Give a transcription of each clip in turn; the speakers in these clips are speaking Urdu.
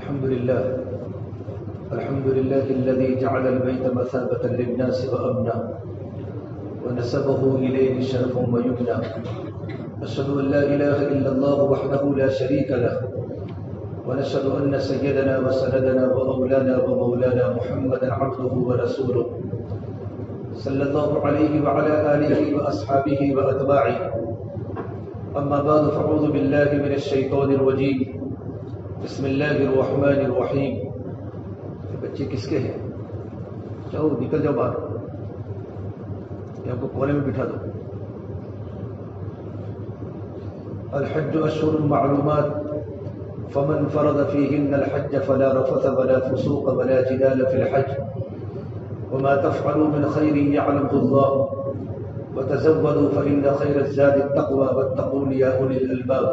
الحمد لله الذي جعل البيت مثابة للناس وأمنا ونسبه إليه شرف ويمنى. أشهد أن لا إله إلا الله وحده لا شريك له، ونشهد أن سيدنا وسندنا وأولانا ومولانا محمدا عبده ورسوله صلى الله عليه وعلى آله وأصحابه وأتباعه. أما بعد فأعوذ بالله من الشيطان الرجيم. بسم اللہ الرحمن الرحیم. بچے کس کے ہیں؟ جاؤ نکل جاؤ باہر، یا کو کونے میں بٹھا دو. الحج اشہر معلومات فمن فرض فيهن الحج فلا رفث ولا فسوق ولا جدال في الحج وما تفعلوا من خير يعلمه الله وتزودوا فإن خير الزاد التقوى واتقون يا أولي الألباب.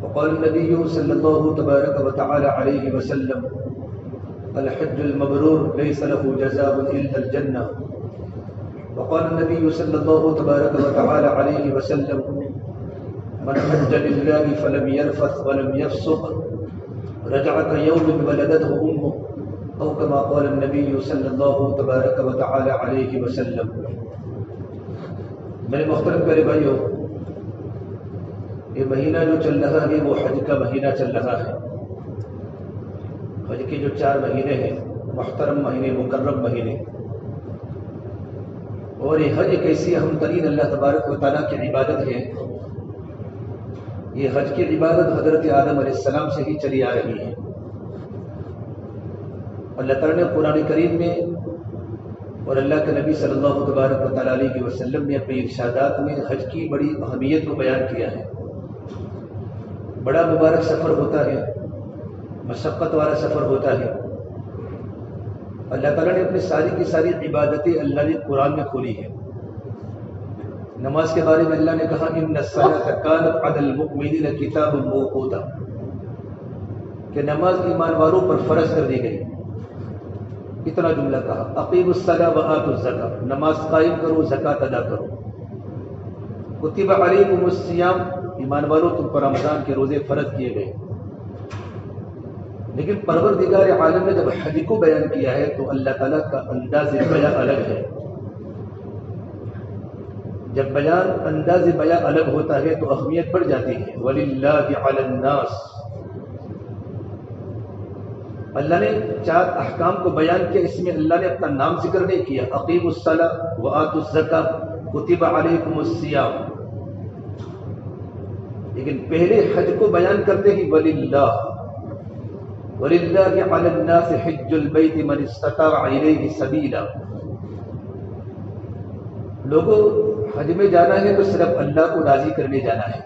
وقال النبي صلى الله تبارك وتعالى عليه وسلم: الحج المبرور ليس له جزاء إلا الجنة. وقال النبي صلى الله تبارك وتعالى عليه وسلم: من حج لله فلم يرفث ولم يفسق رجع كيوم ولدته أمه، أو كما قال النبي صلى الله تبارك وتعالى عليه وسلم. میرے محترم پیارے بھائیو، یہ مہینہ جو چل رہا ہے وہ حج کا مہینہ چل رہا ہے. حج کے جو 4 مہینے ہیں، محترم مہینے، مکرم مہینے، اور یہ حج ایک ایسی اہم ترین اللہ تبارک و تعالیٰ کی عبادت ہے. یہ حج کی عبادت حضرت آدم علیہ السلام سے ہی چلی آ رہی ہے. اللہ تعالیٰ نے قرآن کریم میں اور اللہ کے نبی صلی اللہ تبارک و تعالیٰ علیہ وسلم نے اپنے ارشادات میں حج کی بڑی اہمیت کو بیان کیا ہے. بڑا مبارک سفر ہوتا ہے، مشقت والا سفر ہوتا ہے. اللہ تعالیٰ نے اپنی ساری کی ساری عبادتیں اللہ نے قرآن میں کھولی ہے. نماز کے بارے میں اللہ نے کہا: ان الصلاۃ کانت علی المؤمنین کتابا موقوتا، کہ نماز ایمان والوں پر فرض کر دی گئی. اتنا جملہ کہا. اقیموا الصلاۃ وآتوا الزکاۃ، نماز قائم کرو، زکوٰۃ ادا کرو. کتب علیکم الصیام، ایمان والوں تم پر رمضان کے روزے فرض کیے گئے. لیکن پروردگار عالم نے جب حج کو بیان کیا ہے تو اللہ تعالیٰ کا انداز بیان الگ ہے. جب بیان انداز بیان الگ ہوتا ہے تو اہمیت بڑھ جاتی ہے. وَلِلَّهِ عَلَى النَّاسِ، اللہ نے 4 احکام کو بیان کیا، اس میں اللہ نے اپنا نام ذکر نہیں کیا. اقیموا الصلاۃ وآتوا الزکاۃ کتب علیکم الصیام. لیکن پہلے حج کو بیان کرتے ہی وَلِلَّهِ عَلَى النَّاسِ حِجُّ الْبَيْتِ مَنِ اسْتَطَاعَ إِلَيْهِ سَبِيلًا. لوگوں، حج میں جانا ہے تو صرف اللہ کو راضی کرنے جانا ہے.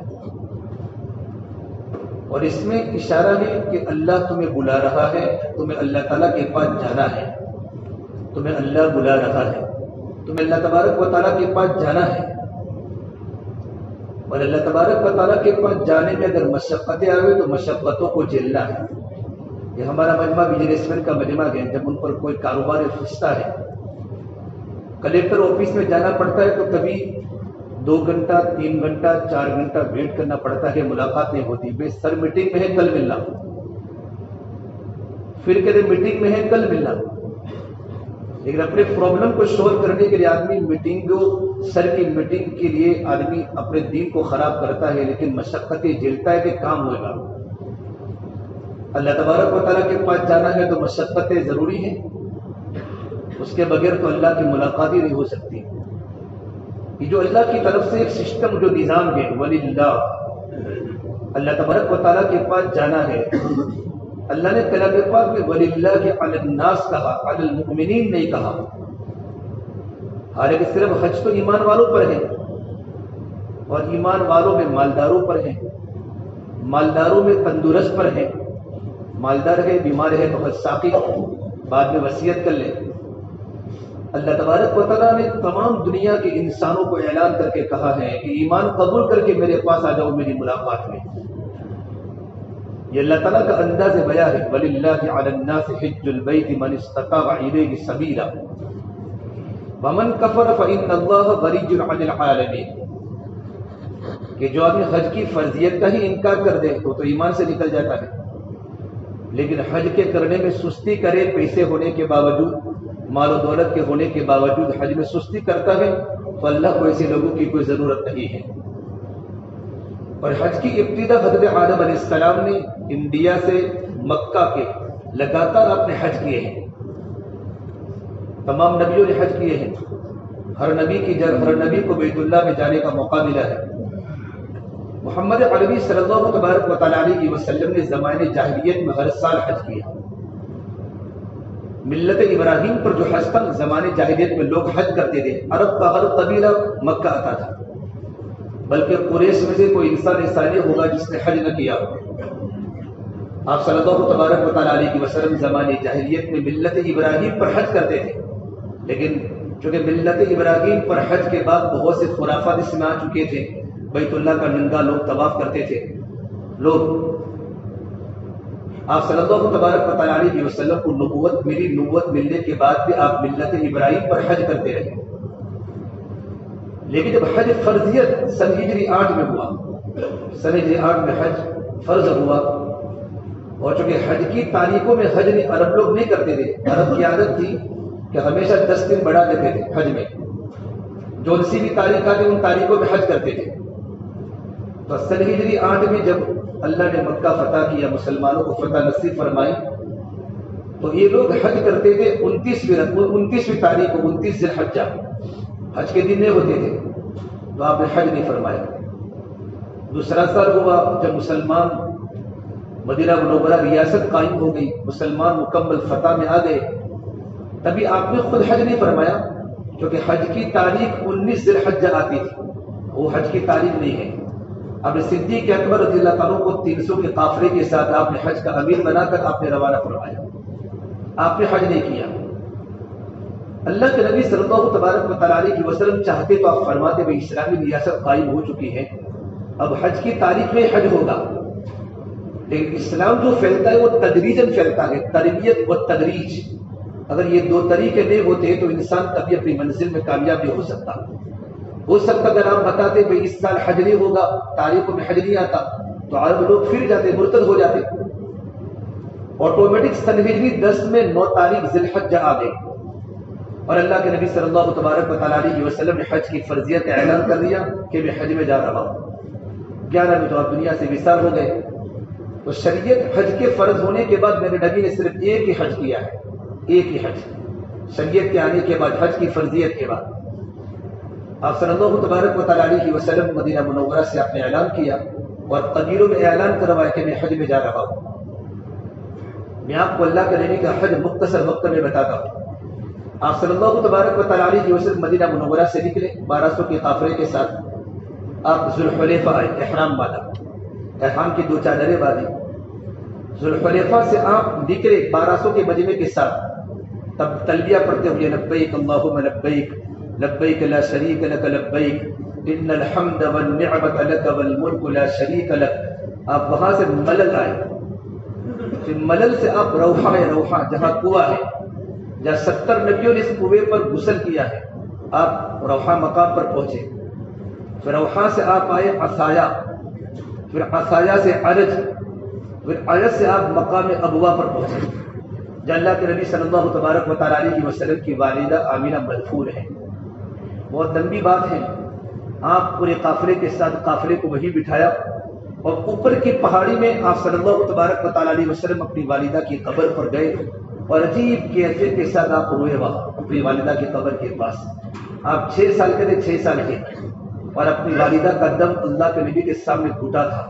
اور اس میں اشارہ ہے کہ اللہ تمہیں بلا رہا ہے، تمہیں اللہ تعالیٰ کے پاس جانا ہے. تمہیں اللہ بلا رہا ہے، تمہیں اللہ تبارک و تعالیٰ کے پاس جانا ہے. اور اللہ تبارک و تعالیٰ کے پاس جانے میں اگر مشقتیں آئے تو مشقتوں کو جھیلنا ہے. یہ ہمارا مجمع بزنس مین کا مجمع ہے. جب ان پر کوئی کاروبار پھنستا ہے، کلیکٹر آفس میں جانا پڑتا ہے تو کبھی 2 گھنٹہ 3 گھنٹہ 4 گھنٹہ ویٹ کرنا پڑتا ہے، ملاقات نہیں ہوتی. بے سر میٹنگ میں ہے، کل ملنا. پھر کہتے میٹنگ میں ہے، کل ملنا. لیکن اپنے پرابلم کو سولو کرنے کے لیے آدمی میٹنگ کو، سر کی میٹنگ کے لیے آدمی اپنے دین کو خراب کرتا ہے، لیکن مشقتیں جھیلتا ہے کہ کام ہوئے گا. اللہ تبارک و تعالیٰ کے پاس جانا ہے تو مشقتیں ضروری ہیں. اس کے بغیر تو اللہ کی ملاقات ہی نہیں ہو سکتی. یہ جو اللہ کی طرف سے ایک سسٹم، جو نظام ہے، وَلِلَّهِ، اللہ تبارک و تعالیٰ کے پاس جانا ہے. اللہ نے کلام پاک میں وَلِلَّهِ عَلَى النَّاسِ کہا، عَلَى الْمُؤْمِنِينَ نہیں کہا. حالانکہ صرف حج تو ایمان والوں پر ہے، اور ایمان والوں میں مالداروں پر ہے. مالداروں میں تندرست پر ہے. مالدار ہے، بیمار ہے تو حج ساقی بعد میں وصیت کر لے. اللہ تبارک و تعالیٰ نے تمام دنیا کے انسانوں کو اعلان کر کے کہا ہے کہ ایمان قبول کر کے میرے پاس آ جاؤ میری ملاقات میں. یہ اللہ تعالیٰ کا انداز بیان ہے. وَلِلَّهِ عَلَى النَّاسِ حِجُّ الْبَيْتِ مَنِ اسْتَطَاعَ إِلَيْهِ سَبِيلًا وَمَنْ كَفَرَ فَإِنَّ اللَّهَ غَنِيٌّ عَنِ الْعَالَمِينَ. کہ جو آدمی حج کی فرضیت کا ہی انکار کر دے تو ایمان سے نکل جاتا ہے. لیکن حج کے کرنے میں سستی کرے، پیسے ہونے کے باوجود، مال و دولت کے ہونے کے باوجود حج میں سستی کرتا ہے، تو اللہ کو ایسے لوگوں کی کوئی ضرورت نہیں ہے۔ اور حج کی ابتدا حضرت آدم علیہ السلام نے انڈیا سے مکہ کے لگاتار اپنے حج کیے ہیں، تمام نبیوں نے حج کیے ہیں، ہر نبی کو بیت اللہ میں جانے کا موقع ملا ہے۔ محمد عربی صلی اللہ تبارک و تعالیٰ علیہ وسلم نے زمانے جاہلیت میں ہر سال حج کیا۔ ملت ابراہیم پر جو حج تھا، زمانے جاہلیت میں لوگ حج کرتے تھے، عرب کا ہر قبیلہ مکہ آتا تھا، بلکہ قریش میں سے کوئی انسان ایسا نہیں ہوگا جس نے حج نہ کیا ہو۔ آپ صلی اللہ تبارک و تعالیٰ علیہ وسلم زمانے جاہلیت میں ملت ابراہیم پر حج کرتے تھے، لیکن چونکہ ملت ابراہیم پر حج کے بعد بہت سے خرافات اس میں آ چکے تھے، بیت اللہ کا ننگا لوگ طواف کرتے تھے، لوگ آپ صلی اللہ تبارک و تعالیٰ علیہ وسلم کو نبوت ملی، نبوت ملنے کے بعد بھی آپ ملت ابراہیم پر حج کرتے رہے، لیکن جب حج فرضیت سن ہجری 8 میں ہوا، سن ہجری 8 میں حج فرض ہوا، اور چونکہ حج کی تاریخوں میں حج عرب لوگ نہیں کرتے تھے، عرب کی عادت تھی کہ ہمیشہ 10 دن بڑھا دیتے تھے حج میں، جو سی بھی تاریخ آتی ان تاریخوں میں حج کرتے تھے۔ تو سن ہجری 8 میں جب اللہ نے مکہ فتح کیا، مسلمانوں کو فتح نصیب فرمائی، تو یہ لوگ حج کرتے تھے 29ویں تاریخ کو، 29 ذی الحجہ، حج کے دن نہیں ہوتے تھے، تو آپ نے حج نہیں فرمایا۔ دوسرا سال ہوا جب مسلمان مدینہ منورہ ریاست قائم ہو گئی، مسلمان مکمل فتح میں آ گئے، تبھی آپ نے خود حج نہیں فرمایا، کیونکہ حج کی تاریخ 19 ذی الحجہ آتی تھی، وہ حج کی تاریخ نہیں ہے۔ اب صدیق اکبر رضی اللہ تعالیٰ کو 300 کے قافلے کے ساتھ آپ نے حج کا امیر بنا کر آپ نے روانہ فرمایا، آپ نے حج نہیں کیا۔ اللہ کے نبی صلی اللہ تبارک و تعالیٰ علیہ وسلم چاہتے تو آپ فرماتے بھائی اسلامی ریاست قائم ہو چکی ہے، اب حج کی تاریخ میں حج ہوگا، لیکن اسلام جو پھیلتا ہے وہ تدریجاً پھیلتا ہے، تربیت و تدریج۔ اگر یہ دو طریقے نہیں ہوتے تو انسان کبھی اپنی منزل میں کامیاب نہیں ہو سکتا۔ ہو سکتا اگر آپ بتاتے بھائی اس سال حج نہیں ہوگا، تاریخوں میں حج نہیں آتا، تو عرب لوگ پھر جاتے، مرتد ہو جاتے، آٹومیٹک سن ہجری 10 میں 9 تاریخ ذی الحجہ آ گئی، اور اللہ کے نبی صلی اللہ تبارک و تعالیٰ علیہ وسلم نے حج کی فرضیت کا اعلان کر دیا کہ میں حج میں جا رہا ہوں۔ 11 میں تو آپ دنیا سے وصال ہو گئے۔ تو شریعت حج کے فرض ہونے کے بعد میرے نبی نے صرف ایک ہی حج کیا ہے، ایک ہی حج، شریعت کے آنے کے بعد، حج کی فرضیت کے بعد۔ آپ صلی اللہ تبارک و تعالیٰ علیہ وسلم مدینہ منورہ سے آپ نے اعلان کیا اور قبیلوں میں اعلان کروایا کہ میں حج میں جا رہا ہوں۔ میں آپ کو اللہ کے نبی کا حج مختصر وقت میں بتاتا ہوں۔ آپ صلی اللہ تبارک و تعالیٰ علیہ وسلم مدینہ منورہ سے نکلے 1200 کے قافلے کے ساتھ، آپ ذوالحلیفہ آئے، احرام باندھا، احرام کی 2 چادریں باندھی، ذوالحلیفہ سے آپ نکلے 1200 کے مجمع کے ساتھ، تب تلبیہ پڑھتے ہوئے لبیک اللہم لبیک لبیک لا شریک لک لبیک ان الحمد والنعمت لک والملک لا شریک لک۔ آپ وہاں سے ملل آئے، پھر ملل سے آپ روحہ روحہ جہاں کنواں ہے، جہاں 70 نبیوں نے اس کنویں پر غسل کیا ہے، آپ روحہ مقام پر پہنچے، پھر روحہ سے آپ آئے عصایا، پھر عصایا سے عرج، پھر عرج سے آپ مقام ابوا پر پہنچے، جہاں اللہ کے نبی صلی اللہ تبارک و تعالیٰ علیہ وسلم کی والدہ آمینہ مدفون ہے۔ بہت لمبی بات ہے، آپ پورے قافلے کے ساتھ قافلے کو وہیں بٹھایا، اور اوپر کی پہاڑی میں آپ صلی اللہ تبارک و تعالیٰ علیہ وسلم اپنی والدہ کی قبر پر گئے، اور عجیب کیفیت کے ساتھ آپ روئے وہاں اپنی والدہ کی قبر کے پاس۔ آپ 6 سال کے تھے، 6 سال کے، اور اپنی والدہ کا دم اللہ کے نبی کے سامنے گھٹا تھا،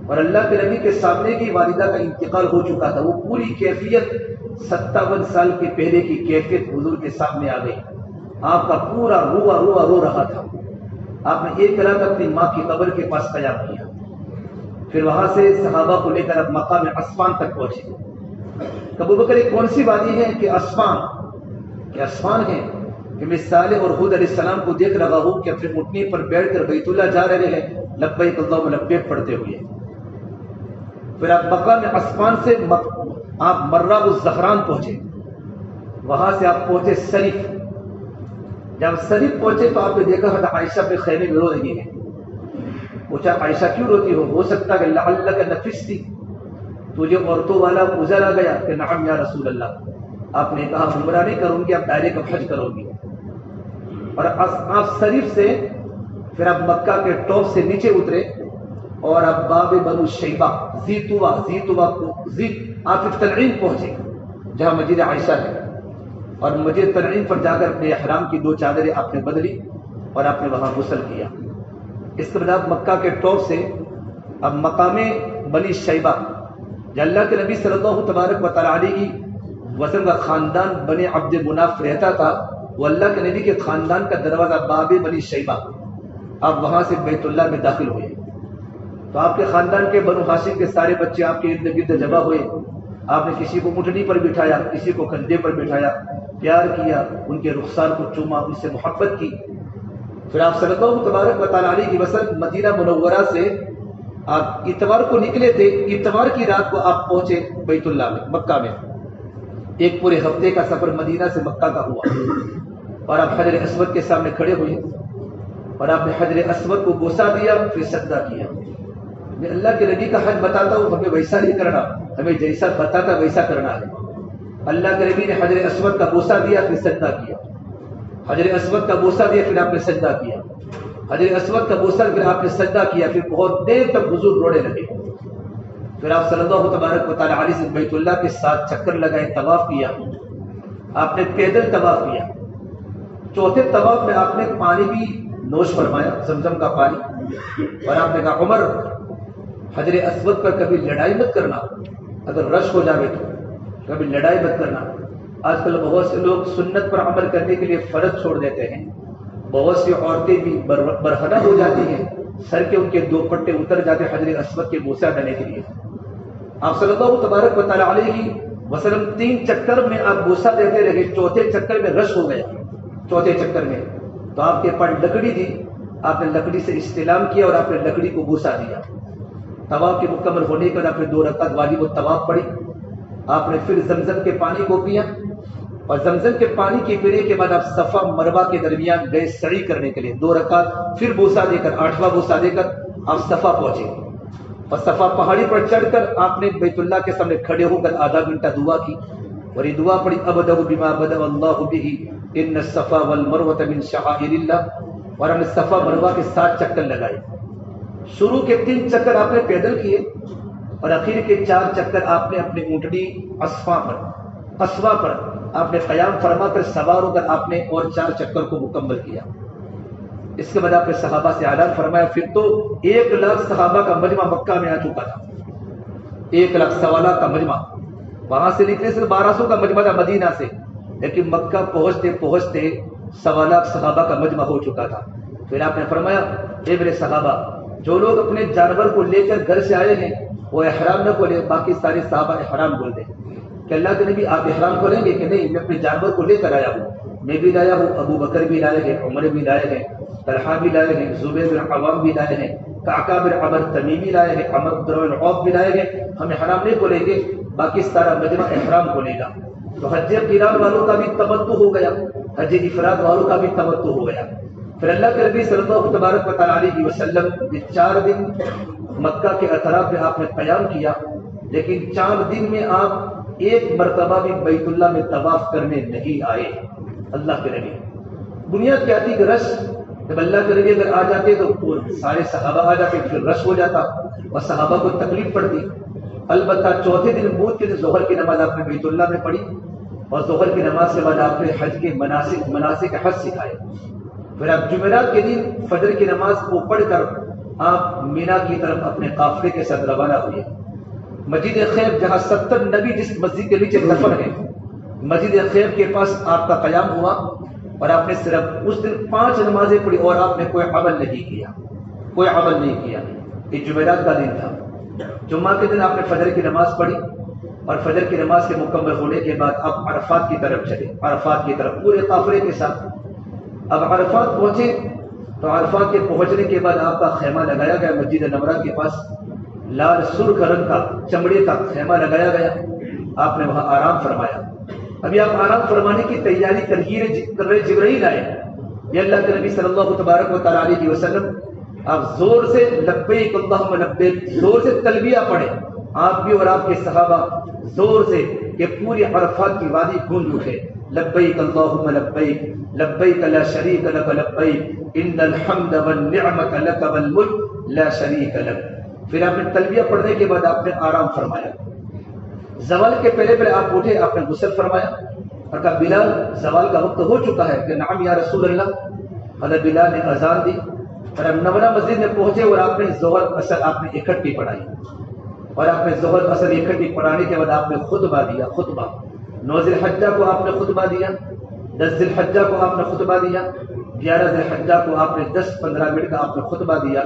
اور اللہ کے نبی کے سامنے کی والدہ کا انتقال ہو چکا تھا۔ وہ پوری کیفیت 57 سال کے پہلے کی کیفیت حضور کے سامنے آ گئی۔ آپ کا پورا روا روا رو رہا تھا۔ آپ نے ایک رات اپنی ماں کی قبر کے پاس قیام کیا، پھر وہاں سے صحابہ کو لے کر اب مقام عصفان تک پہنچے۔ ابو بکر کون سی وادی ہے کہ عصفان ہے کہ میں صالح اور ہود علیہ السلام کو دیکھ رہا ہوں کہ اپنے اونٹنی پر بیٹھ کر بیت اللہ جا رہے ہیں لبیک اللہم لبیک پڑھتے ہوئے۔ پھر آپ مقام عصفان سے آپ مرہ الزہران پہنچے، وہاں سے آپ پہنچے شریف۔ جب شریف پہنچے تو آپ نے دیکھا حضرت عائشہ پہ خیمے میں رو رہی ہے۔ پوچھا عائشہ کیوں روتی ہو سکتا کہ لعلک نفستی، تجھے عورتوں والا ازر آ گیا کہ نعم یا رسول اللہ. آپ نے کہا عمرہ نہیں کروں گی، آپ ڈائریکٹ اب حج کرو گی. اور آپ شریف سے پھر آپ مکہ کے ٹاپ سے نیچے اترے اور آپ باب بنو شیبہ آپ تنعیم پہنچے جہاں مسجد عائشہ ہے. اور مسجد تنعیم پر جا کر اپنے احرام کی 2 چادریں آپ نے بدلی اور آپ نے وہاں غسل کیا. اس کے بعد آپ مکہ کے ٹاپ سے اب مقام بنی شیبہ جو اللہ کے نبی صلی اللہ تبارک و تعالیٰ علیہ وسلم کا خاندان بنی عبد مناف رہتا تھا، وہ اللہ کے نبی کے خاندان کا دروازہ باب بنی شیبہ. آپ وہاں سے بیت اللہ میں داخل ہوئے تو آپ کے خاندان کے بنو ہاشم کے سارے بچے آپ کے ارد گرد جمع ہوئے. آپ نے کسی کو اونٹنی پر بٹھایا، کسی کو کندھے پر بٹھایا، پیار کیا، ان کے رخسار کو چوما، ان سے محبت کی. پھر آپ صلی اللہ تبارک و تعالیٰ علیہ وسلم مدینہ منورہ سے آپ اتوار کو نکلے تھے، اتوار کی رات کو آپ پہنچے بیت اللہ میں مکہ میں. ایک پورے ہفتے کا سفر مدینہ سے مکہ کا ہوا اور آپ حجر اسود کے سامنے کھڑے ہوئے اور آپ نے حجر اسود کو بوسہ دیا، پھر سجدہ کیا. میں اللہ کے نبی کا حج بتاتا ہوں، ہمیں ویسا نہیں کرنا، ہمیں جیسا بتاتا ویسا کرنا ہے. اللہ کے نبی نے حجر اسود کا بوسہ دیا، پھر سجدہ کیا. حجر اسود کا بوسہ دیا، پھر آپ نے سجدہ کیا. حجر اسود کا بوسہ، پھر آپ نے سجدہ کیا. پھر بہت دیر تک حضور رونے لگے. پھر آپ صلی اللہ تبارک و تعالیٰ علیہ سے بیت اللہ کے 7 چکر لگائے، طواف کیا. آپ نے پیدل طواف کیا. چوتھے طواف میں آپ نے پانی بھی نوش فرمایا، زمزم کا پانی. اور آپ نے کہا عمر حجر اسود پر کبھی لڑائی مت کرنا، اگر رش ہو جاوے تو کبھی لڑائی مت کرنا. آج کل بہت سے لوگ سنت پر عمل کرنے کے لیے فرض چھوڑ دیتے ہیں. بہت سی عورتیں بھی برہنہ ہو جاتی ہیں، سر کے ان کے 2 پٹے اتر جاتے ہیں حجر اسود کے بوسہ دینے کے لیے. آپ صلی اللہ تبارک و تعالیٰ علیہ وسلم 3 چکر میں آپ بوسہ دیتے رہے. چوتھے چکر میں رش ہو گیا. چوتھے چکر میں تو آپ کے پاس لکڑی تھی، آپ نے لکڑی سے استلام کیا اور آپ نے لکڑی کو بوسہ دیا. طواف کے مکمل ہونے کے بعد آپ نے 2 رکعت واجب الطواف پڑھی. آپ نے پھر زمزم کے پانی کو پیا اور زمزم کے پانی کے پینے کے بعد آپ صفا مروہ کے درمیان گئے سعی کرنے کے لیے. 2 رکعت پھر بوسہ دے کر 8واں بوسہ دے کر آپ صفا پہنچے اور صفا پہاڑی پر چڑھ کر آپ نے بیت اللہ کے سامنے کھڑے ہو کر آدھا گھنٹہ دعا کی اور یہ دعا پڑھی ابدأ بما بدأ اللہ بہ ان الصفا والمروۃ من شعائر اللہ. اور ہم نے صفا مروہ کے 7 چکر لگائے. شروع کے 3 چکر آپ نے پیدل کیے اور اخیر کے 4 چکر آپ نے اپنے اونٹنی اسوا پر آپ نے قیام فرما کر سوار ہو کر آپ نے اور 4 چکر کو مکمل کیا. اس کے بعد آپ نے صحابہ سے اعلان فرمایا. پھر تو 1 لاکھ صحابہ کا مجمع مکہ میں آ چکا تھا. 1 لاکھ سوا لاکھ کا مجمع. وہاں سے نکلے صرف 1200 کا مجمع تھا مدینہ سے، لیکن مکہ پہنچتے پہنچتے سوا لاکھ صحابہ کا مجمع ہو چکا تھا. پھر آپ نے فرمایا اے میرے صحابہ، جو لوگ اپنے جانور کو لے کر گھر سے آئے ہیں وہ احرام نہ کھولے. باقی سارے صحابہ احرام کھول دیں. کہ اللہ کے نبی آپ احرام کھولیں گے کہ نہیں؟ میں اپنے جانور کو لے کر آیا ہوں. میں بھی لایا ہوں، ابو بکر بھی لائے ہیں، عمر بھی لائے ہیں، طلحہ بھی لائے ہیں، زبیر بن عوام بھی لائے ہیں، قعقاع بن عمر تمیمی لائے ہیں، عمرو بن عوف بھی لائے ہیں. ہم احرام نہیں کھولیں گے، باقی سارا مجمع احرام کھولے گا. تو حج قران والوں کا بھی تمتع ہو گیا، حج افراد والوں کا بھی تمتع ہو گیا. پھر اللہ کے نبی صلی اللہ تبارک و تعالیٰ علیہ وسلم 4 دن مکہ کے اطراف میں آپ نے قیام کیا، لیکن 4 دن میں آپ ایک مرتبہ بھی بیت اللہ میں طواف کرنے نہیں آئے. اللہ کے نبی بنیاد کیا تھی کہ رش، جب اللہ کے نبی اگر آ جاتے تو سارے صحابہ آ جاتے، پھر رش ہو جاتا اور صحابہ کو تکلیف پڑتی. البتہ چوتھے دن بدھ کے دن ظہر کی نماز آپ نے بیت اللہ میں پڑھی اور ظہر کی نماز کے بعد آپ نے حج کے مناسک حج سکھائے. پھر آپ جمعرات کے دن فجر کی نماز کو پڑھ کر آپ مینا کی طرف اپنے قافلے کے ساتھ روانہ ہوئے. مسجد خیب جہاں 70 نبی جس مسجد کے نیچے دفن ہے، مسجد خیب کے پاس آپ کا قیام ہوا اور آپ نے صرف اس دن 5 نمازیں پڑھی اور آپ نے کوئی عمل نہیں کیا، کوئی عمل نہیں کیا. یہ جمعرات کا دن تھا. جمعہ کے دن آپ نے فجر کی نماز پڑھی اور فجر کی نماز کے مکمل ہونے کے بعد آپ عرفات کی طرف چلے، عرفات کی طرف پورے قافلے کے ساتھ. اب عرفات پہنچے تو عرفات کے پہنچنے کے بعد آپ کا خیمہ لگایا گیا مسجد نمرہ کے پاس. لال سرخ رنگ کا چمڑے کا خیمہ لگایا گیا. آپ نے وہاں آرام فرمایا. ابھی آپ آرام فرمانے کی تیاری کر رہے، جبرائیل آئے. یہ اللہ کے نبی صلی اللہ تبارک و تعالیٰ علیہ وسلم آپ زور سے لبیک اللہم لبیک، زور سے تلبیہ پڑھے آپ بھی اور آپ کے صحابہ زور سے کہ پوری عرفات کی وادی گونج اٹھے، لبیک اللہم لبیک لبیک لا شریک لک لبیک ان الحمد والنعمت لک والملک لا شریک لک۔ پھر آپ نے تلبیہ پڑھنے کے بعد آپ نے آرام فرمایا، زوال کے پہلے آپ اٹھے، آپ نے غسل فرمایا اور کہا بلال زوال کا وقت ہو چکا ہے، کہ نعم یا رسول اللہ۔ حضرت بلال نے اذان دی اور اب نورہ مسجد میں پہنچے اور آپ نے ظہر اثر آپ نے اکٹھی پڑھائی، اور آپ نے ظہر اثر اکٹھی پڑھانے کے بعد آپ نے خطبہ دیا، خطبہ 9 ذی الحجہ کو آپ نے خطبہ دیا، 10 ذی الحجہ کو آپ نے خطبہ دیا، 11 ذی الحجہ کو آپ نے 10-15 منٹ کا آپ نے خطبہ دیا،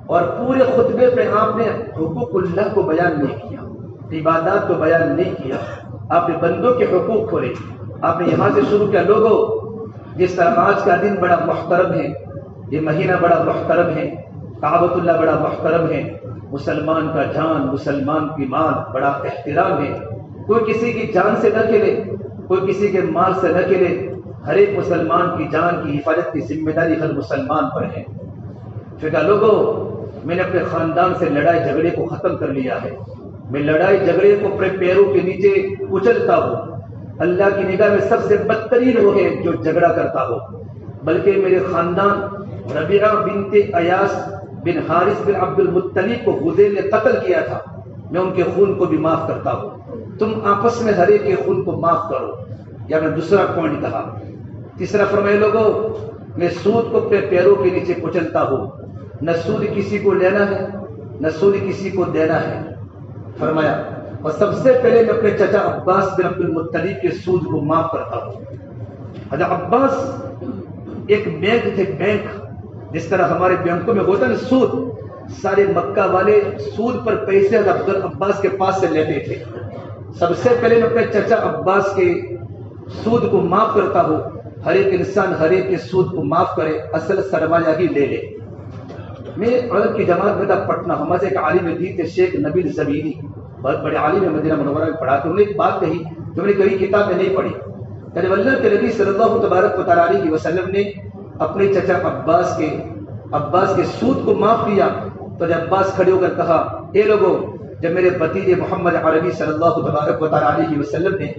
اور پورے خطبے پہ آپ نے حقوق اللہ کو بیان نہیں کیا، عبادات کو بیان نہیں کیا، آپ نے بندوں کے حقوق کھولے۔ آپ نے یہاں سے شروع کیا، لوگوں جس طرح آج کا دن بڑا محترم ہے، یہ مہینہ بڑا محترم ہے، کعبۃ اللہ بڑا محترم ہے، مسلمان کا جان مسلمان کی مال بڑا احترام ہے، کوئی کسی کی جان سے نہ کھلے، کوئی کسی کے مال سے نہ کھلے، ہر ایک مسلمان کی جان کی حفاظت کی ذمہ داری ہر مسلمان پر ہے۔ پھر کہا لوگوں میں نے اپنے خاندان سے لڑائی جھگڑے کو ختم کر لیا ہے، میں لڑائی جھگڑے کو اپنے پیروں کے نیچے کچلتا ہوں، اللہ کی نگاہ میں سب سے بدترین وہ ہے جو جھگڑا کرتا ہو، بلکہ میرے خاندان ربیعہ بنت ایاس بن حارث بن عبد المطلب کو حذیل نے قتل کیا تھا، میں ان کے خون کو بھی معاف کرتا ہوں، تم آپس میں ہر ایک کے خون کو معاف کرو۔ یا میں دوسرا پوائنٹ کہا۔ تیسرا فرمائے لوگوں میں سود کو اپنے پیروں کے نیچے کچلتا ہوں، نہ سود کسی کو لینا ہے نہ سود کسی کو دینا ہے، فرمایا اور سب سے پہلے میں اپنے چچا عباس بن عبد المطلب کے سود کو معاف کرتا ہوں۔ حضرت عباس ایک بینک تھے، بینک جس طرح ہمارے بینکوں میں ہوتا ہے سود، سارے مکہ والے سود پر پیسے حضرت عباس کے پاس سے لیتے تھے۔ سب سے پہلے میں اپنے چچا عباس کے سود کو معاف کرتا ہوں، ہر ایک انسان ہر ایک کے سود کو معاف کرے، اصل سرمایہ ہی لے لے۔ میں عرب کی جماعت میں تھا پٹنہ، ہمارے سے ایک عالم دین تھے شیخ نبیل زبینی، بہت بڑے عالم ہے، مدینہ منورہ میں پڑھا، تو انہوں نے ایک بات کہی جو میں نے کبھی کتاب میں نہیں پڑھی، کہ اللہ کے نبی صلی اللہ تبارک و تعالیٰ علیہ وسلم نے اپنے چچا عباس کے سود کو معاف کیا، تو جب عباس کھڑے ہو کر کہا اے لوگوں جب میرے بھتیجے محمد عربی صلی اللہ تبارک و تعالیٰ علیہ وسلم نے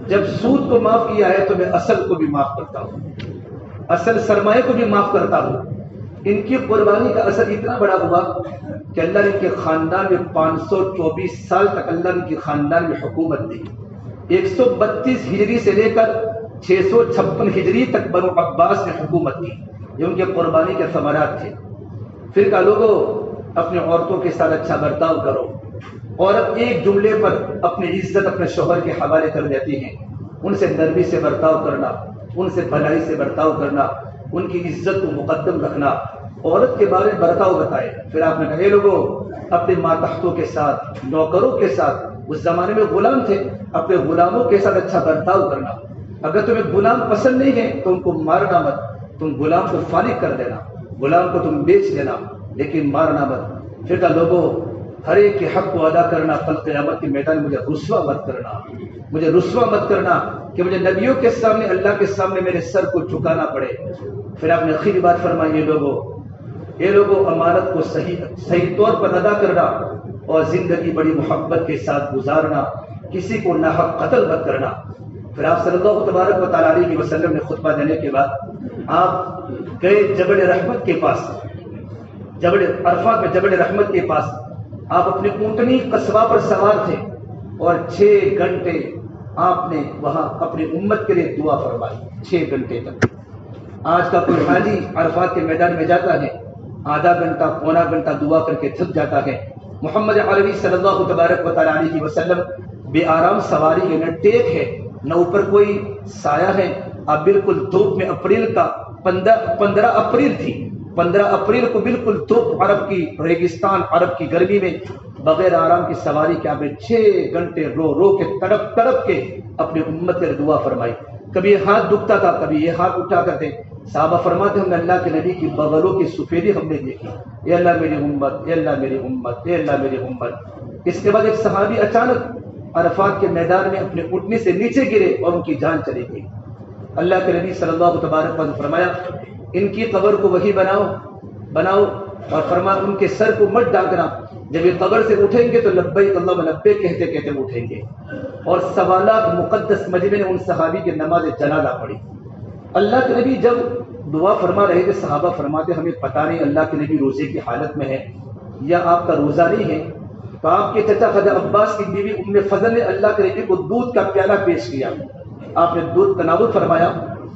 جب سود کو معاف کیا ہے تو میں اصل کو بھی معاف کرتا ہوں، اصل سرمایہ کو بھی معاف کرتا ہوں۔ ان کی قربانی کا اثر اتنا بڑا ہوا کہ اللہ نے ان کے خاندان میں 524 سال تک اللہ نے ان کے خاندان میں حکومت دی، 132 ہجری سے لے کر 656 ہجری تک بنو عباس نے حکومت کی، یہ ان کے قربانی کے ثمرات تھے۔ پھر کہا لوگوں اپنے عورتوں کے ساتھ اچھا برتاؤ کرو، عورت ایک جملے پر اپنی عزت اپنے شوہر کے حوالے کر دیتی ہیں، ان سے نرمی سے برتاؤ کرنا، ان سے بھلائی سے برتاؤ کرنا، ان کی عزت کو مقدم رکھنا، عورت کے بارے میں برتاؤ بتائے۔ پھر آپ نے کہے لوگوں اپنے ماتحتوں کے ساتھ نوکروں کے ساتھ، اس زمانے میں غلام تھے، اپنے غلاموں کے ساتھ اچھا برتاؤ کرنا، اگر تمہیں غلام پسند نہیں ہے تو ان کو مارنا مت، تم غلام کو فارغ کر دینا، غلام کو تم بیچ دینا لیکن مارنا مت۔ پھر کہا لوگوں ہر ایک کے حق کو ادا کرنا، کل قیامت کے میدان میں مجھے رسوا مت کرنا، مجھے رسوا مت کرنا کہ مجھے نبیوں کے سامنے اللہ کے سامنے میرے سر کو جھکانا پڑے۔ پھر آپ نے آخری بات فرمائی یہ لوگوں امانت کو صحیح طور پر ادا کرنا اور زندگی بڑی محبت کے ساتھ گزارنا، کسی کو ناحق قتل مت کرنا۔ پھر آپ صلی اللہ تبارک و تعالیٰ علیہ وسلم نے خطبہ دینے کے بعد آپ گئے جبل رحمت کے پاس، عرفات میں جبل رحمت کے پاس آپ اپنی اونٹنی قصبہ پر سوار تھے اور 6 گھنٹے آپ نے وہاں اپنی امت کے لیے دعا فرمائی، 6 گھنٹے تک۔ آج کا کوئی حاجی عرفات کے میدان میں جاتا ہے، آدھا گھنٹہ پونا گھنٹہ دعا کر کے تھک جاتا ہے۔ محمد عربی صلی اللہ تبارک و تعالیٰ علیہ وسلم بے آرام سواری ہے، نہ ٹیک ہے نہ اوپر کوئی سایہ ہے، آپ بالکل دھوپ میں اپریل کا 15 اپریل تھی، 15 اپریل کو بالکل دھوپ عرب کی ریگستان عرب کی گرمی میں بغیر آرام کی سواری کے آپ نے 6 گھنٹے رو کے تڑپ کے اپنی امت کے دعا فرمائی۔ کبھی یہ ہاتھ دکھتا تھا، کبھی یہ ہاتھ اٹھا کرتے، صحابہ فرماتے ہم نے اللہ کے نبی کی بغلوں کی سفیدی ہم نے دیکھی، اے اللہ میری امت، اے اللہ میری امت، اے اللہ میری امت۔ اس کے بعد ایک صحابی اچانک عرفات کے میدان میں اپنے اٹھنے سے نیچے گرے اور ان کی جان چلی گئی۔ اللہ کے نبی صلی اللہ تبارک و تعالیٰ نے فرمایا ان کی قبر کو وہی بناؤ اور فرمایا ان کے سر کو مت ڈانکنا، جب یہ قبر سے اٹھیں گے تو لبیک اللہم لبیک کہتے کہتے اٹھیں گے. اور سوالات مقدس مجمع نے ان صحابی کے نماز جنازہ پڑھی. اللہ کے نبی جب دعا فرما رہے تھے صحابہ فرماتے ہمیں پتہ نہیں اللہ کے نبی روزے کی حالت میں ہے یا آپ کا روزہ نہیں ہے. تو آپ کے چچا حضرت عباس کی بیوی ام فضل نے اللہ کے نبی کو دودھ کا پیالہ پیش کیا. آپ نے دودھ تناول فرمایا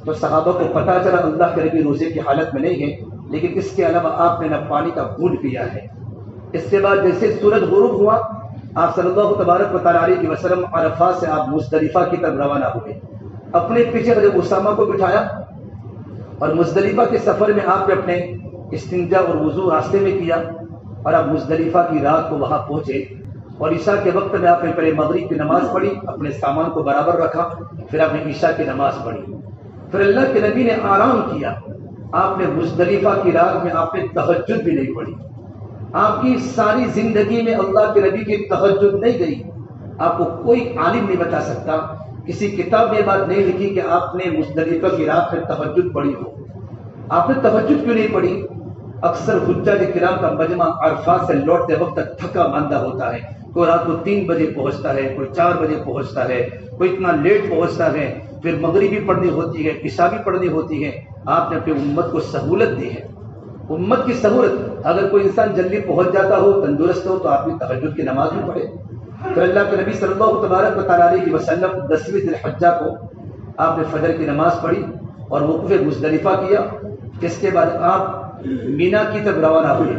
تو صحابہ کو پتہ چلا اللہ کے نبی روزے کی حالت میں نہیں ہے، لیکن اس کے علاوہ آپ نے نہ پانی کا بوند پیا ہے. اس کے بعد جیسے سورج غروب ہوا آپ صلی اللہ تبارک و تعالیٰ علیہ وسلم عرفات سے آپ مزدلفہ کی طرف روانہ ہوئے. اپنے پیچھے حضرت اسامہ کو بٹھایا اور مزدلفہ کے سفر میں آپ نے اپنے استنجا اور وضو راستے میں کیا اور آپ مزدلفہ کی رات کو وہاں پہنچے. اور عشاء کے وقت میں آپ نے پہلے مغرب کی نماز پڑھی، اپنے سامان کو برابر رکھا، پھر آپ نے عشاء کی نماز پڑھی. پھر اللہ کے نبی نے آرام کیا. آپ نے مزدلفہ کی رات میں آپ نے تہجد بھی نہیں پڑھی. آپ کی ساری زندگی میں اللہ کے نبی کی تہجد نہیں گئی. آپ کو کوئی عالم نہیں بتا سکتا، کسی کتاب میں بات نہیں لکھی کہ آپ نے مزدلفہ کی رات میں تہجد پڑھی ہو. آپ نے تہجد کیوں نہیں پڑھی؟ اکثر حجاج کرام کا مجمع عرفات سے لوٹتے وقت تھکا ماندہ ہوتا ہے. کوئی رات کو 3 بجے پہنچتا ہے، کوئی 4 بجے پہنچتا ہے، کوئی اتنا لیٹ پہنچتا ہے، پھر مغرب بھی پڑھنی ہوتی ہے، عشاء بھی پڑھنی ہوتی ہے. آپ نے اپنی امت کو سہولت دی ہے. امت کی سہولت، اگر کوئی انسان جلدی پہنچ جاتا ہو، تندرست ہو، تو آپ کی تہجد کی نماز بھی پڑھے. پھر اللہ کے نبی صلی اللہ تبارک و تعالیٰ علیہ وسلم 10ویں ذی الحجہ کو آپ نے فجر کی نماز پڑھی اور وقوف مزدلفہ کیا. اس کے بعد آپ مینا کی طرف روانہ ہوئے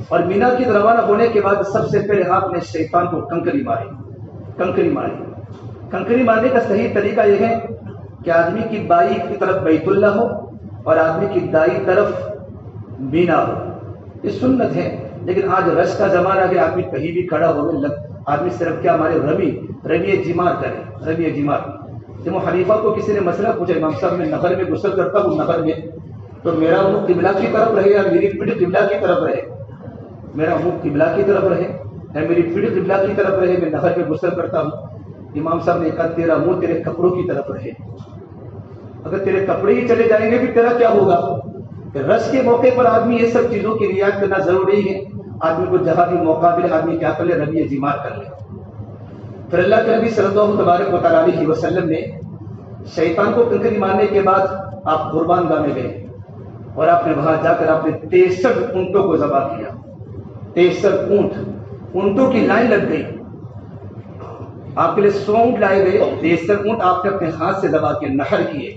اور مینا کی طرف روانہ ہونے کے بعد سب سے پہلے آپ نے شیطان کو کنکری ماری. کنکری مارنے کا صحیح طریقہ یہ ہے کہ آدمی کی بائیں کی طرف بیت اللہ ہو اور آدمی کی دائیں طرف مینا ہو. یہ سنت ہے. لیکن آج رش کا زمانہ ہے، آدمی کہیں بھی کھڑا ہو آدمی صرف کیا ہمارے رمی جمار کرے، رمی جمار. جب حنیفہ کو کسی نے مسئلہ پوچھا امام صاحب میں نہر میں غسل کرتا ہوں نہر میں، تو میرا منہ قبلہ کی طرف رہے یا میری پیٹھ قبلہ کی طرف رہے؟ میرا منہ قبلہ کی طرف رہے یا میری پیٹھ قبلہ کی طرف رہے؟ میں نہر میں غسل کرتا ہوں. امام صاحب نے کہا تیرا منہ تیرے کپڑوں کی طرف رہے. اگر تیرے کپڑے ہی چلے جائیں گے بھی تیرا کیا ہوگا؟ رش کے موقع پر آدمی یہ سب چیزوں کی رعایت کرنا ضروری ہے. آدمی کو جہاں بھی موقع ملے آدمی کیا کر لے، رمی جمار کر لے. پھر اللہ کے نبی صلی اللہ تبارک و تعالیٰ علیہ وسلم نے شیطان کو کنکری مارنے کے بعد آپ قربان گاہ میں گئے اور آپ نے وہاں جا کر آپ نے 63 اونٹوں کو ذبح کیا. 63 اونٹوں کی لائن لگ گئی. آپ کے لیے 100 اونٹ لائے گئے. 63 اونٹ آپ نے اپنے ہاتھ سے ذبح کیے، نحر کیے.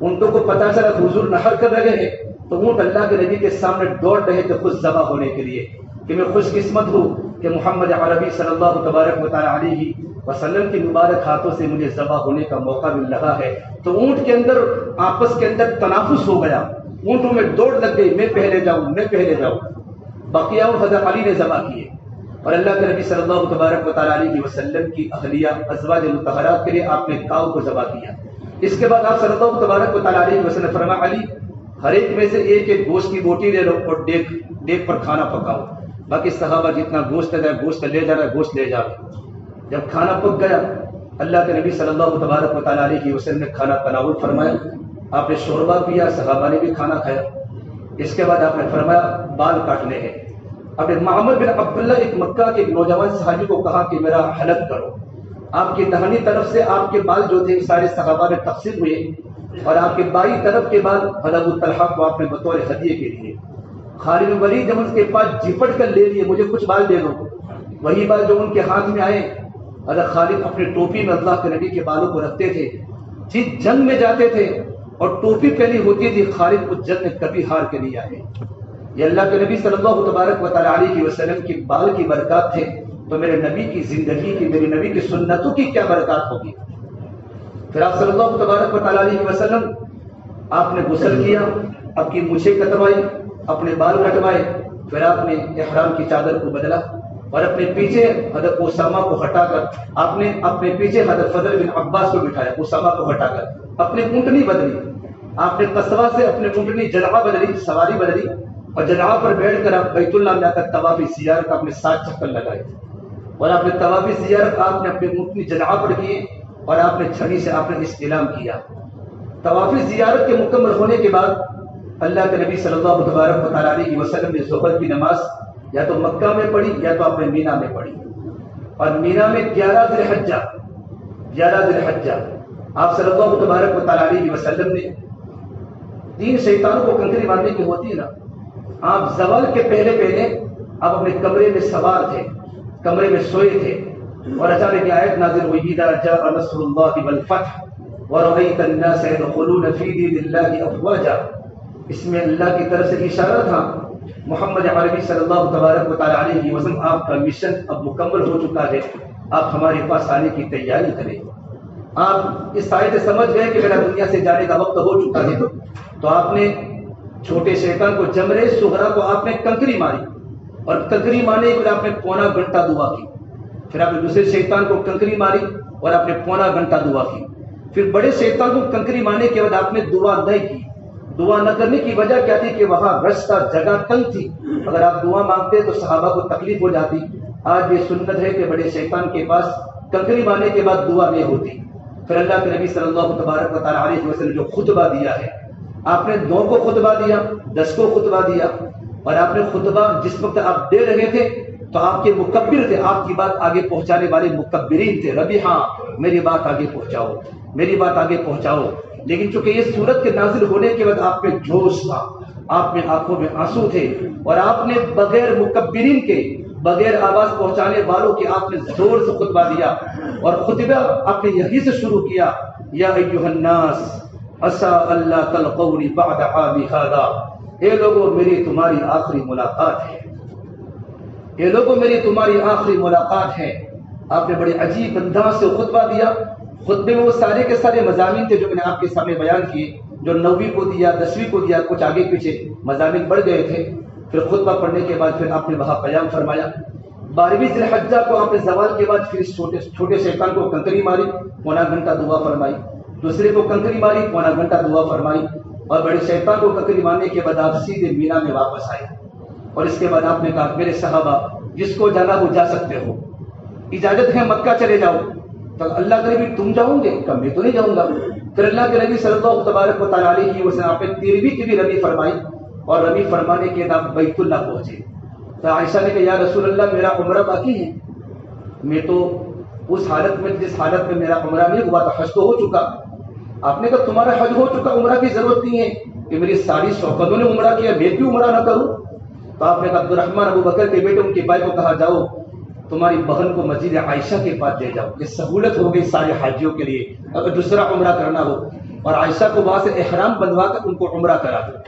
اونٹوں کو پتا چلا حضور نحر کر رہے ہیں تو اونٹ اللہ کے نبی کے سامنے دوڑ رہے تھے خود ذبح ہونے کے لیے کہ میں خوش قسمت ہوں کہ محمد عربی صلی اللہ تبارک و تعالیٰ علیہ وسلم کی مبارک ہاتھوں سے مجھے ذبح ہونے کا موقع مل رہا ہے. تو اونٹ کے اندر آپس کے اندر تنافس ہو گیا. اونٹوں میں دوڑ لگ گئی، میں پہلے جاؤں. بقیہ حضرت علی نے ذبح کیے اور اللہ کے نبی صلی اللہ تبارک و تعالیٰ علیہ وسلم کی اہلیہ ازواج مطہرات کے لیے آپ نے کاؤ کو ذبح کیا. اس کے بعد آپ صلی اللہ تبارک و تعالیٰ علیہ وسلم فرمایا علی ہر ایک میں سے ایک گوشت کی بوٹی لے لو اور دیگ پر کھانا پکاؤ. باقی صحابہ جتنا گوشت ہے گوشت لے جا رہا ہے، گوشت لے جا رہا ہے. جب کھانا پک گیا اللہ کے نبی صلی اللہ تبارک و تعالیٰ علیہ وسلم نے کھانا تناول فرمایا. آپ نے شوربہ پیا، صحابہ نے بھی کھانا کھایا. اس کے بعد آپ نے فرمایا بال کاٹنے ہیں. اب محمد بن عبداللہ ایک مکہ کے ایک نوجوان صحابی کو کہا کہ میرا حلق کرو. آپ کی دہنی طرف سے آپ کے بال جو تھے سارے صحابہ میں تقسیم ہوئے اور آپ کے بائیں طرف کے بال حضرت ابو طلحہ کو آپ نے بطور ہدیے کے لیے. خالد بن ولید جب ان کے پاس جھپٹ کر لے لیے مجھے کچھ بال دے دو، وہی بال جو ان کے ہاتھ میں آئے حضرت خالد اپنی ٹوپی میں اللہ کے نبی کے بالوں کو رکھتے تھے. جس جنگ میں جاتے تھے اور ٹوپی پہنی ہوتی تھی خالد اس جنگ میں کبھی ہار کے نہیں آئے. یہ اللہ کے نبی صلی اللہ تبارک و تعالیٰ علیہ وسلم کی بال کی برکات تھے. تو میرے نبی کی زندگی کی، میرے نبی کی سنتوں کی کیا برکات ہوگی. پھر آپ صلی اللہ تبارک و تعالیٰ علیہ وسلم آپ نے غسل کیا، آپ کی مونچھیں کٹوائی، اپنے بال کٹوائے. پھر آپ نے احرام کی چادر کو بدلا اور اپنے پیچھے حضرت اسامہ کو ہٹا کر آپ نے اپنے پیچھے حضرت فضل بن عباس کو بٹھایا. اسامہ کو ہٹا کر اپنی اونٹنی بدلی. آپ نے قصبہ سے اپنے اونٹنی جلعہ بدلی، سواری بدلی اور جلعہ پر بیٹھ کر آپ بیت اللہ میں آ کر طواف زیارت کا اپنے 7 چکر لگائے اور آپ نے طواف زیارت آپ نے اپنے اونٹنی جلعہ پر کیے اور آپ نے چھڑی سے آپ نے استلام کیا. طواف زیارت کے مکمل ہونے کے بعد اللہ کے نبی صلی اللہ تبارک و تعالیٰ علیہ وسلم نے ظہر کی نماز یا تو مکہ میں پڑھی یا تو آپ نے مینا میں پڑھی. اور مینا میں 11 ذی الحجہ آپ صلی اللہ تبارک و تعالیٰ علیہ وسلم نے 3 شیطانوں کو کنکری مارنے کی ہوتی ہے نا. آپ زوال کے پہلے آپ اپنے کمرے میں سوار تھے, کمرے میں سوئے تھے, اور اچانک یہ آیت نازل ہوئی اذا جاء نصر اللہ والفتح ورأيت الناس يدخلون في دين الله افواجا. اس میں اللہ کی طرف سے اشارہ تھا محمد عربی صلی اللہ تبارک و تعالیٰ علیہ وسلم آپ کا مشن اب مکمل ہو چکا ہے, آپ ہمارے پاس آنے کی تیاری کریں. آپ اس آیت سے سمجھ گئے کہ میرا دنیا سے جانے کا وقت ہو چکا ہے. تو آپ نے چھوٹے شیطان کو جمرے صغرا کو آپ نے کنکری ماری, اور کنکری مارنے کے بعد آپ نے پونا گھنٹہ دعا کی. پھر آپ نے دوسرے شیطان کو کنکری ماری اور آپ نے پونا گھنٹہ دعا کی. پھر بڑے شیطان کو کنکری مارنے کے بعد آپ نے دعا نہیں کی. دعا نہ کرنے کی وجہ کیا تھی کہ وہاں رستہ جگہ تنگ تھی, اگر آپ دعا مانگتے تو صحابہ کو تکلیف ہو جاتی. آج یہ سنت ہے کہ بڑے شیطان کے پاس کنکری مارنے کے بعد دعا نہیں ہوتی. پھر اللہ کے نبی صلی اللہ تبارک و تعالیٰ علیہ وسلم نے جو خطبہ دیا ہے, آپ نے 9 کو خطبہ دیا, 10 کو خطبہ دیا, اور آپ نے خطبہ جس وقت آپ دے رہے تھے تو آپ کے مکبر تھے, آپ کی بات آگے پہنچانے والے مکبرین تھے. ربی ہاں میری بات آگے پہنچاؤ, میری بات آگے پہنچاؤ. لیکن چونکہ یہ سورت کے نازل ہونے کے بعد آپ میں جوش تھا, آپ میں آنکھوں میں آنسو تھے, اور آپ نے بغیر مکبرین کے, بغیر آواز پہنچانے والوں کے آپ نے زور سے خطبہ دیا. اور خطبہ آپ نے یہی سے شروع کیا, یا ایھا الناس عسى الا تلقوني بعد عامی هذا. اے لوگوں میری تمہاری آخری ملاقات ہے, اے لوگوں میری تمہاری آخری ملاقات ہے. آپ نے بڑے عجیب انداز سے خطبہ دیا. خطبے میں وہ سارے کے سارے مضامین تھے جو میں نے آپ کے سامنے بیان کیے, جو 9ویں کو دیا, 10ویں کو دیا, کچھ آگے پیچھے مضامین بڑھ گئے تھے. پھر خطبہ پڑھنے کے بعد پھر آپ نے وہاں قیام فرمایا. 12ویں ذی الحجہ کو آپ نے زوال کے بعد پھر چھوٹے شیطان کو کنکری ماری, پونا گھنٹہ دعا فرمائی. دوسرے کو کنکری ماری, پونا گھنٹہ دعا فرمائی. اور بڑے شیطان کو کنکری مارنے کے بعد آپ سیدھے مینا میں واپس آئے. اور اس کے بعد آپ نے کہا میرے صحابہ جس کو جانا وہ جا سکتے ہو, اجازت ہے مکہ چلے جاؤ. تو اللہ کے نبی تم جاؤں گے, کہ میں تو نہیں جاؤں گا. پھر اللہ کے نبی صلی اللہ تبارک و تعالیٰ علیہ وسلم آپ نے 13ویں کی بھی رمی فرمائی, اور رمی فرمانے کے بعد آپ بیت اللہ پہنچے. تو عائشہ نے کہا یا رسول اللہ میرا عمرہ باقی ہے, میں تو اس حالت میں جس حالت میں میرا عمرہ نہیں ہوا تھا, حج تو ہو چکا. آپ نے کہا تمہارا حج ہو چکا, عمرہ کی ضرورت نہیں ہے کہ میری ساری شوکتوں نے عمرہ کیا, میں بھی عمرہ نہ کروں. تو آپ نے کہا عبدالرحمن ابو بکر کے بیٹے ان کے بھائی کو کہا جاؤ تمہاری بہن کو مسجد عائشہ کے پاس لے جاؤ, یہ سہولت ہو گئی سارے حاجیوں کے لیے اگر دوسرا عمرہ کرنا ہو, اور عائشہ کو وہاں سے احرام بندوا کر ان کو عمرہ کرا دو.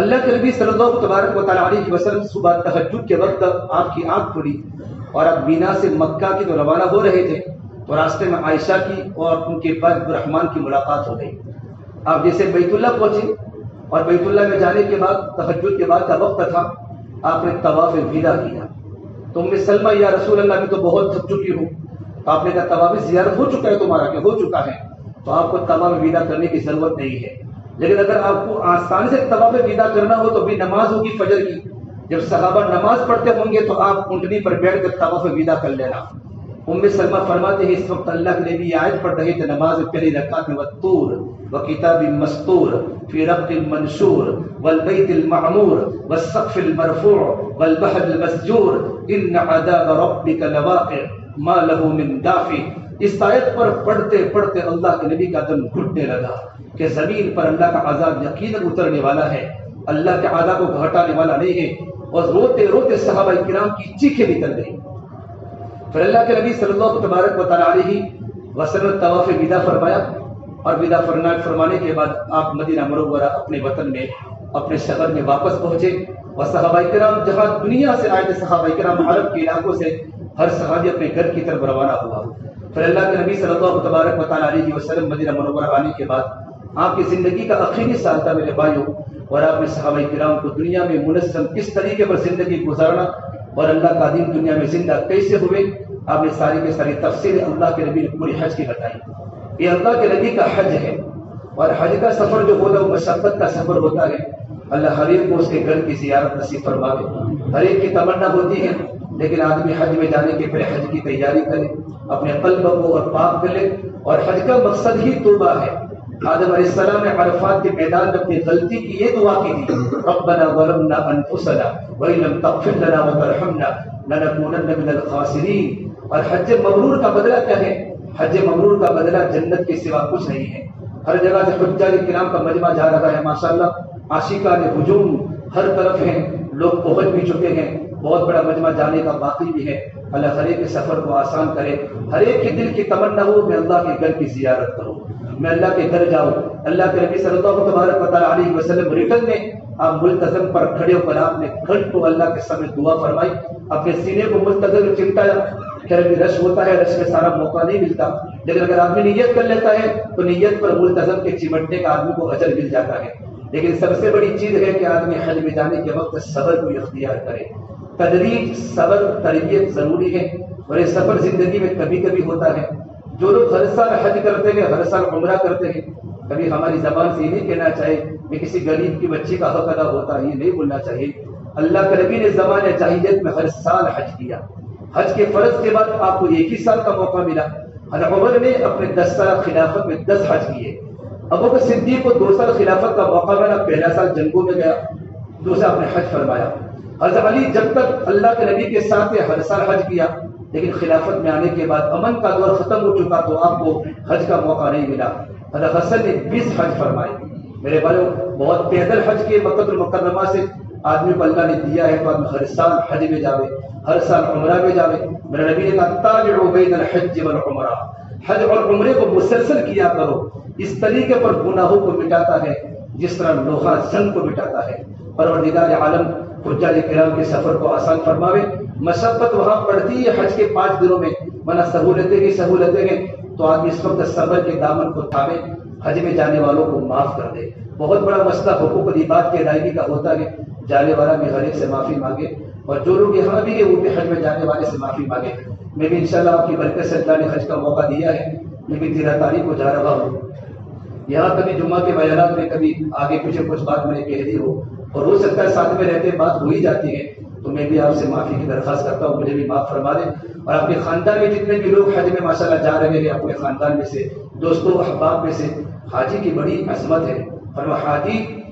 اللہ کے نبی صلی اللہ تبارک و تعالیٰ علیہ وسلم صبح تہجد کے وقت آپ کی آنکھ کھلی اور آپ مینا سے مکہ کی تو روانہ ہو رہے تھے, تو راستے میں عائشہ کی اور ان کے بعد عبدالرحمن کی ملاقات ہو گئی. آپ جیسے بیت اللہ پہنچے, اور بیت اللہ میں جانے کے بعد تہجد کے بعد کا وقت تھا, آپ نے طواف وداع کیا. تو ام سلمہ یا رسول اللہ میں تو بہت تھک چکی ہوں. تو آپ نے کہا طواف زیارت ہو چکا ہے تمہارا, کہ ہو چکا ہے, تو آپ کو طواف وداع کرنے کی ضرورت نہیں ہے. لیکن اگر آپ کو آسانی سے طواف وداع کرنا ہو تو بھی نماز ہوگی فجر کی, جب صحابہ نماز پڑھتے ہوں گے تو آپ اونٹنی پر بیٹھ کر طواف وداع کر لینا. ام سلمہ فرماتے ہیں اس وقت اللہ کے نبی آیت پڑھ رہے تھے نماز پہلی رکعت میں, والطور وکتاب مسطور فی رق منشور والبیت المعمور والسقف المرفوع والبحر المسجور ان عذاب ربک لواقع ما له من دافع. اس آیت پر پڑھتے پڑھتے اللہ کے نبی کا دم گھٹنے لگا کہ زمین پر اللہ کا عذاب یقیناً اترنے والا ہے, اللہ کے عذاب کو گھٹانے والا نہیں ہے. اور روتے روتے صحابہ کرام کی چیخیں نکل گئی. پھر اللہ کے نبی صلی اللہ تبارک و تعالیٰ علیہ وسلم طواف وداع فرمایا, اور وداع فرمانے کے بعد آپ مدینہ منورہ اپنے وطن میں, اپنے شہر میں واپس پہنچے. اور صحابہ کرام جہاں دنیا سے آئے تھے, صحابہ کرام عرب کے علاقوں سے, ہر صحابی اپنے گھر کی طرف روانہ ہوا. پھر اللہ کے نبی صلی اللہ تبارک و تعالیٰ علیہ وسلم مدینہ منورہ آنے کے بعد آپ کی زندگی کا آخری سال تھا میرے بھائیوں, اور آپ نے صحابہ کرام کو دنیا میں منظم کس طریقے پر زندگی گزارنا اور اللہ کا دین دنیا میں زندہ کیسے ہوئے, آپ نے ساری کی ساری تفصیل اللہ کے نبی نے پوری حج کی بتائی. یہ اللہ کے نبی کا حج ہے, اور حج کا سفر جو ہوتا ہے وہ مشقت کا سفر ہوتا ہے. اللہ ہر ایک کو اس کے گھر کی زیارت نصیب فرماوے. ہر ایک کی تمنا ہوتی ہے, لیکن آدمی حج میں جانے کے پہلے حج کی تیاری کرے, اپنے قلب کو اور پاک کر لے. اور حج کا مقصد ہی توبہ ہے, آدم علیہ السلام نے عرفات کے میدان میں اپنی غلطی کی یہ دعا کی تھی، ربنا ظلمنا انفسنا وان لم تغفر لنا وترحمنا لنكونن من الخاسرین۔ اور حج مبرور کا بدلہ کیا ہے؟ حج مبرور کا بدلہ جنت کے سوا کچھ نہیں ہے۔ ہر جگہ سے حجاج کرام کا مجمع جا رہا ہے ماشاءاللہ، عاشقان ہجوم ہر طرف ہیں، لوگ پہنچ بھی چکے ہیں، بہت بڑا مجمع جانے کا باقی بھی ہے۔ اللہ ہر ایک کے سفر کو آسان کرے، ہر ایک کے دل کی تمنا ہو میں اللہ کے گھر کی زیارت کروں، میں اللہ کے گھر جاؤں۔ اللہ کے نبی صلی اللہ تبارک و تعالیٰ علیہ وسلم ریٹرن میں آپ ملتزم پر کھڑے ہو کر آپ نے گھنٹوں اللہ کے سامنے دعا فرمائی، اپنے سینے کو ملتزم چمٹایا۔ کہ ابھی رش ہوتا ہے، رش میں سارا موقع نہیں ملتا، لیکن اگر آدمی نیت کر لیتا ہے تو نیت پر ملتزم کے چمٹنے کا آدمی کو اجر مل جاتا ہے۔ لیکن سب سے بڑی چیز ہے کہ آدمی حج میں جانے کے وقت صبر کو اختیار کرے۔ تدریج، صبر، تربیت ضروری ہے، اور یہ سفر زندگی میں کبھی کبھی ہوتا ہے۔ جو لوگ ہر سال حج کرتے ہیں، ہر سال عمرہ کرتے ہیں، کبھی ہماری زبان سے یہ نہیں کہنا چاہیے کہ کسی غریب کی بچی کا حق ادا ہوتا ہے، یہ نہیں بولنا چاہیے۔ اللہ کے نبی نے زمانے جاہلیت میں ہر سال حج کیا، حج کے فرض کے بعد آپ کو ایک ہی سال کا موقع ملا۔ حضرت عمر نے اپنے 10 سال خلافت میں 10 حج کیے۔ ابو بکر صدیق کو 2 سال خلافت کا موقع ملا، پہلا سال جنگوں میں گیا، دوسرا اپنے حج فرمایا۔ حضرت علی جب تک اللہ کے نبی کے ساتھ ہر سال حج کیا، لیکن خلافت میں آنے کے بعد امن کا دور ختم ہو چکا تو آپ کو حج کا موقع نہیں ملا۔ حضرت حسن نے 20 حج فرمائے۔ میرے بھائیوں، بہت پیدل حج کیے مکہ المکرمہ سے، آدمی کو اللہ نے دیا ہے تو آدمی ہر سال حج میں جاوے، ہر سال عمرہ میں جاوے۔ میرے نبی نے کہا تابعوا بین الحج والعمرہ، حج اور عمرے کو مسلسل کیا کرو، اس طریقے پر گناہوں کو مٹاتا ہے جس طرح لوہا زنگ کو مٹاتا ہے۔ پروردگار عالم حجاج کرام کے سفر کو آسان فرماوے۔ مشقت وہاں پڑتی ہے حج کے 5 دنوں میں، ورنہ سہولتیں ہیں تو آدمی اس وقت صبر کے دامن کو تھامے، حج میں جانے والوں کو معاف کر دے۔ بہت بڑا مسئلہ حقوق العباد کی ادائیگی کا ہوتا ہے، جانے والا بھی ہر ایک سے معافی مانگے، اور جو لوگ یہاں بھی ہیں وہ بھی حج میں جانے والے سے معافی مانگے۔ میں بھی انشاءاللہ آپ کی برکت سے اللہ نے حج کا موقع دیا ہے، میں بھی 13 تاریخ کو جا رہا ہوں۔ یہاں کبھی جمعہ کے بیانات میں کبھی آگے پیچھے کچھ بات میں نے کہہ دی ہو، اور ہو سکتا ہے ساتھ میں رہتے بات ہو ہی جاتی ہے، تو میں بھی آپ سے معافی کی درخواست کرتا ہوں، مجھے بھی معاف فرما دیں۔ اور آپ کے خاندان میں جتنے بھی لوگ حج میں ماشاءاللہ جا رہے ہیں، اپنے خاندان میں سے، دوستوں احباب میں سے، حاجی کی بڑی عظمت ہے، اور وہ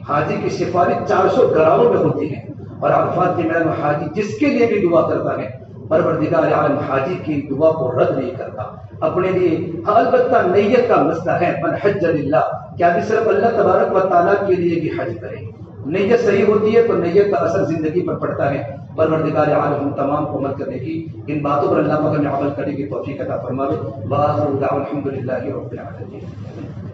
حاجی کی سفارش 400 گراہوں میں ہوتی ہے، اور عرفات کے میدان میں حاجی جس کے لیے بھی دعا کرتا ہے، پروردگار عالم حاجی کی دعا کو رد نہیں کرتا اپنے لیے۔ ہاں البتہ نیت کا مسئلہ ہے، من حج للہ، کیا بھی صرف اللہ تبارک و تعالیٰ کے لیے بھی حج کریں؟ نیت صحیح ہوتی ہے تو نیت کا اثر زندگی پر پڑتا ہے۔ پروردگار عالم ہم تمام کو عمل کرنے کی، ان باتوں پر اللہ پاک ہمیں عمل کرنے کی توفیق عطا فرماوے۔ وآخر دعوانا الحمد للہ رب العالمین۔